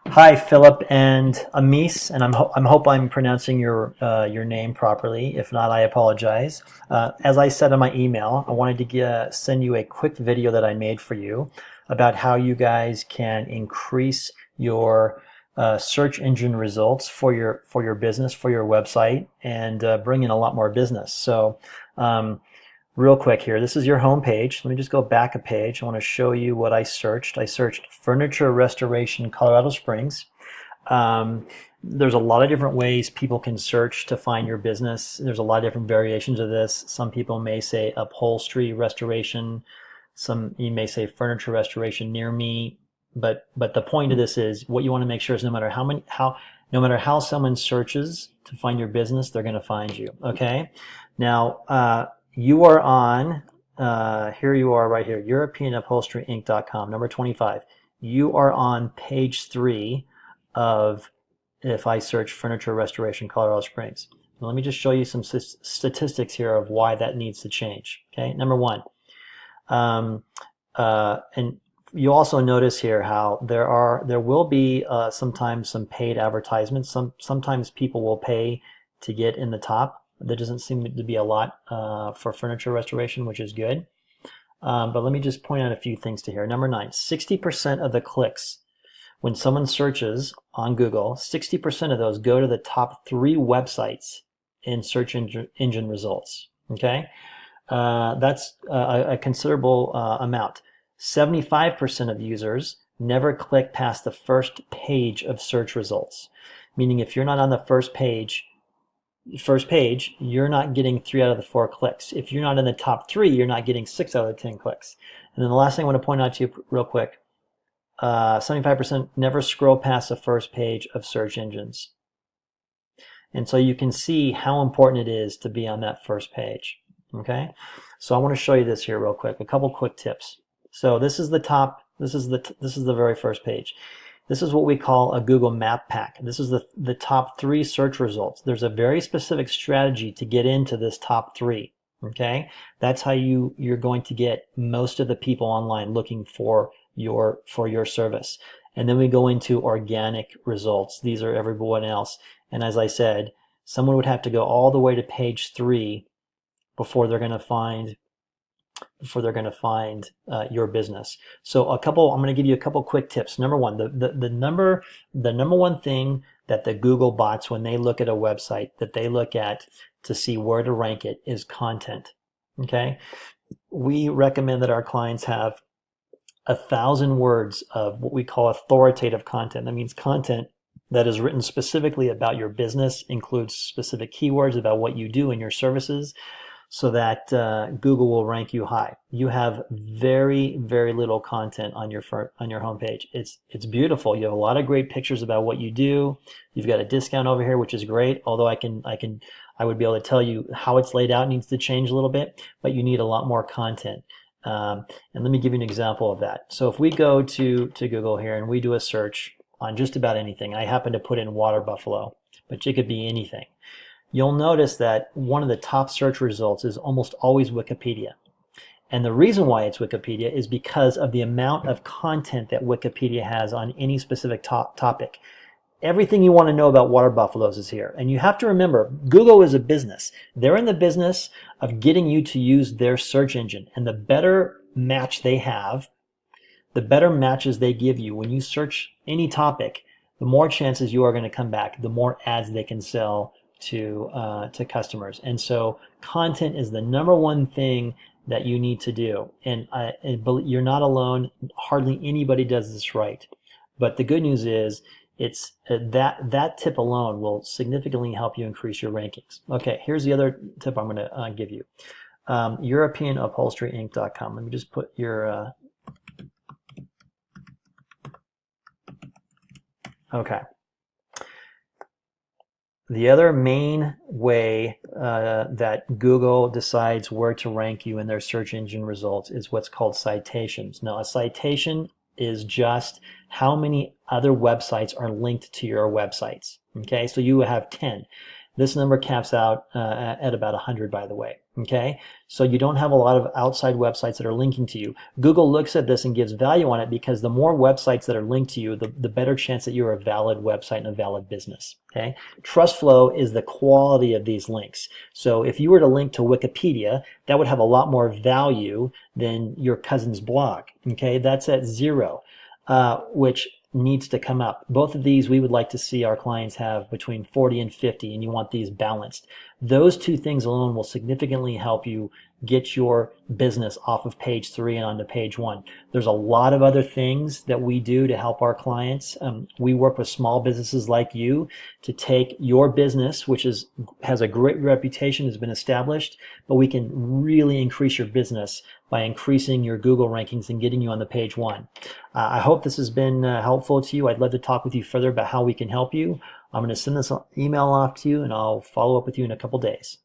Hi, Philip and Amis, and I'm hope I'm pronouncing your name properly. If not, I apologize. As I said in my email, I wanted to send you a quick video that I made for you about how you guys can increase your search engine results for your business, for your website, and bring in a lot more business. So. Real quick here, this is your home page. Let me just go back a page. I want to show you what I searched. I searched furniture restoration, Colorado Springs. There's a lot of different ways people can search to find your business. There's a lot of different variations of this. Some people may say upholstery restoration. Some you may say furniture restoration near me. But the point of this is what you want to make sure is no matter how someone searches to find your business, they're going to find you. Okay. Now, you are on, here you are right here, EuropeanUpholsteryInc.com, number 25. You are on page 3 of if I search furniture restoration Colorado Springs. Now, let me just show you some statistics here of why that needs to change. Okay, number 1. And you also notice here how there will be sometimes some paid advertisements. Sometimes people will pay to get in the top. There doesn't seem to be a lot for furniture restoration, which is good. But let me just point out a few things to here. Number 9, 60% of the clicks when someone searches on Google, 60% of those go to the top 3 websites in search engine results. Okay, that's a considerable amount. 75% of users never click past the first page of search results, meaning if you're not on the first page, you're not getting 3 out of the 4 clicks. If you're not in the top 3, you're not getting 6 out of the 10 clicks. And then the last thing I want to point out to you real quick, 75% never scroll past the first page of search engines. And so you can see how important it is to be on that first page. Okay, so I want to show you this here real quick. A couple quick tips. So this is the top. This is the very first page. This is what we call a Google Map Pack. This is the top 3 search results. There's a very specific strategy to get into this top 3. Okay, that's how you're going to get most of the people online looking for your service. And then we go into organic results. These are everyone else. And as I said, someone would have to go all the way to page 3 before they're going to find your business. So I'm going to give you a couple quick tips. Number 1, the number one thing that the Google bots, when they look at a website, that they look at to see where to rank it is content. Okay, we recommend that our clients have 1,000 words of what we call authoritative content. That means content that is written specifically about your business, includes specific keywords about what you do and your services, so that Google will rank you high. You have very, very little content on your homepage. It's beautiful. You have a lot of great pictures about what you do. You've got a discount over here, which is great. Although I would be able to tell you how it's laid out needs to change a little bit, but you need a lot more content. And let me give you an example of that. So if we go to Google here and we do a search on just about anything, I happen to put in water buffalo, but it could be anything. You'll notice that one of the top search results is almost always Wikipedia. And the reason why it's Wikipedia is because of the amount of content that Wikipedia has on any specific topic. Everything you want to know about water buffaloes is here. And you have to remember, Google is a business. They're in the business of getting you to use their search engine. And the better match they have, the better matches they give you when you search any topic, the more chances you are going to come back, the more ads they can sell to customers. And so content is the number one thing that you need to do. And you're not alone. Hardly anybody does this right. But the good news is it's that tip alone will significantly help you increase your rankings. Okay, here's the other tip I'm going to give you. EuropeanUpholsteryInc.com. Let me just put your okay. The other main way that Google decides where to rank you in their search engine results is what's called citations. Now, a citation is just how many other websites are linked to your websites. Okay, so you have 10. This number caps out at about 100, by the way. Okay, so you don't have a lot of outside websites that are linking to you. Google looks at this and gives value on it because the more websites that are linked to you, the better chance that you're a valid website and a valid business. Okay, trust flow is the quality of these links. So if you were to link to Wikipedia, that would have a lot more value than your cousin's blog. Okay, that's at 0, which needs to come up. Both of these we would like to see our clients have between 40 and 50, and you want these balanced. Those two things alone will significantly help you get your business off of page 3 and onto page 1. There's a lot of other things that we do to help our clients. We work with small businesses like you to take your business, which has a great reputation, has been established, but we can really increase your business by increasing your Google rankings and getting you on the page 1. I hope this has been helpful to you. I'd love to talk with you further about how we can help you. I'm going to send this email off to you, and I'll follow up with you in a couple days.